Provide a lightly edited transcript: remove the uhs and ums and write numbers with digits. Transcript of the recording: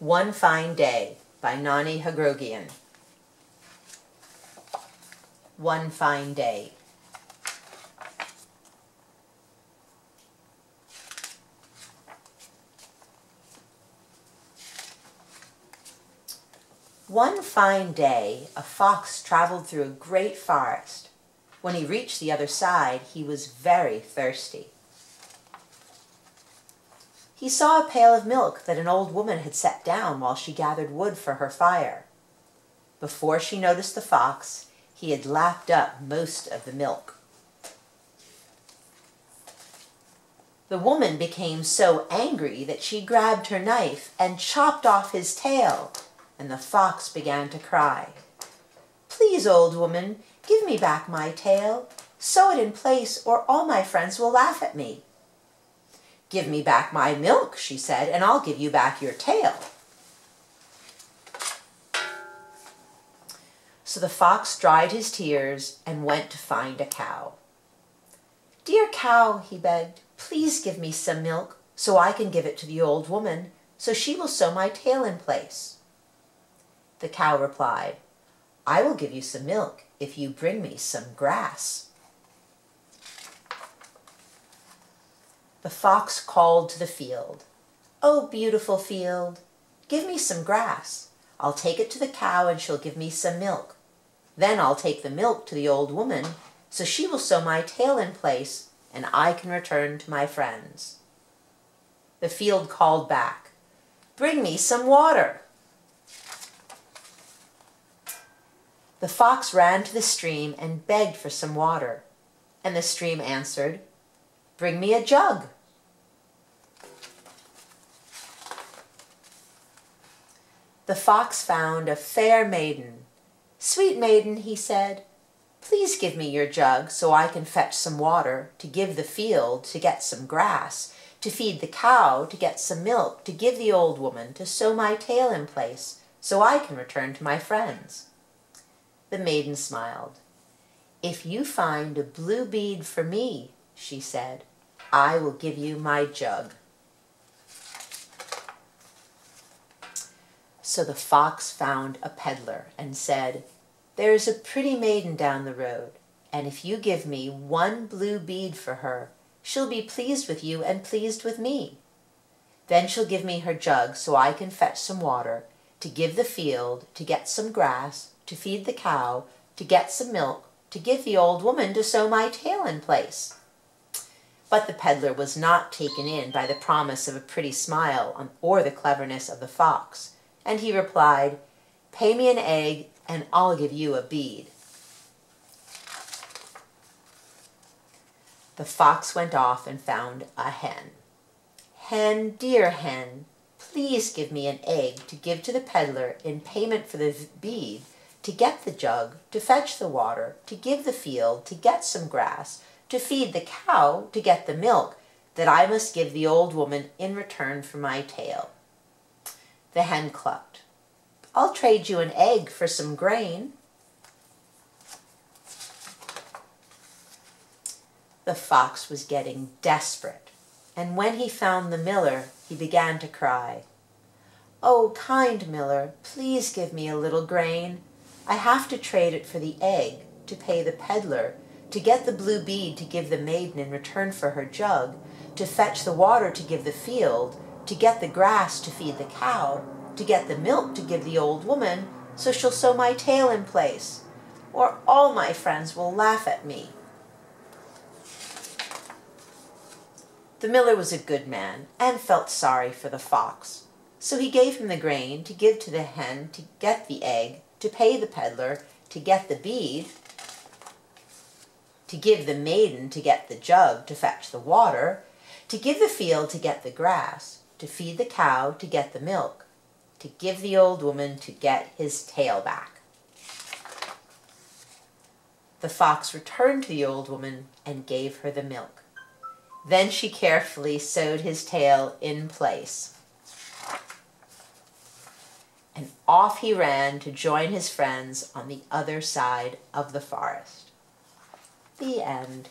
One Fine Day by Nonny Hogrogian. One fine day. One fine day, a fox traveled through a great forest. When he reached the other side, he was very thirsty. He saw a pail of milk that an old woman had set down while she gathered wood for her fire. Before she noticed the fox, he had lapped up most of the milk. The woman became so angry that she grabbed her knife and chopped off his tail, and the fox began to cry. "Please, old woman, give me back my tail. Sew it in place or all my friends will laugh at me." "Give me back my milk," she said, "and I'll give you back your tail." So the fox dried his tears and went to find a cow. "Dear cow," he begged, "please give me some milk so I can give it to the old woman so she will sew my tail in place." The cow replied, "I will give you some milk if you bring me some grass." The fox called to the field, "Oh, beautiful field, give me some grass. I'll take it to the cow and she'll give me some milk. Then I'll take the milk to the old woman so she will sew my tail in place and I can return to my friends." The field called back, "Bring me some water." The fox ran to the stream and begged for some water, and the stream answered, "Bring me a jug." The fox found a fair maiden. "Sweet maiden," he said, "please give me your jug so I can fetch some water to give the field to get some grass, to feed the cow to get some milk, to give the old woman to sew my tail in place so I can return to my friends." The maiden smiled. "If you find a blue bead for me," she said, "I will give you my jug." So the fox found a peddler and said, "There is a pretty maiden down the road, and if you give me one blue bead for her, she'll be pleased with you and pleased with me. Then she'll give me her jug so I can fetch some water, to give the field, to get some grass, to feed the cow, to get some milk, to give the old woman to sew my tail in place." But the peddler was not taken in by the promise of a pretty smile or the cleverness of the fox, and he replied, "Pay me an egg and I'll give you a bead." The fox went off and found a hen. "Hen, dear hen, please give me an egg to give to the peddler in payment for the bead, to get the jug, to fetch the water, to give the field, to get some grass, to feed the cow, to get the milk, that I must give the old woman in return for my tail." The hen clucked, "I'll trade you an egg for some grain." The fox was getting desperate, and when he found the miller, he began to cry. "Oh, kind miller, please give me a little grain. I have to trade it for the egg, to pay the peddler, to get the blue bead to give the maiden in return for her jug, to fetch the water to give the field, to get the grass to feed the cow, to get the milk to give the old woman so she'll sew my tail in place, or all my friends will laugh at me." The miller was a good man and felt sorry for the fox, so he gave him the grain to give to the hen, to get the egg, to pay the peddler, to get the bead, to give the maiden to get the jug to fetch the water, to give the field to get the grass, to feed the cow to get the milk, to give the old woman to get his tail back. The fox returned to the old woman and gave her the milk. Then she carefully sewed his tail in place. And off he ran to join his friends on the other side of the forest. The end.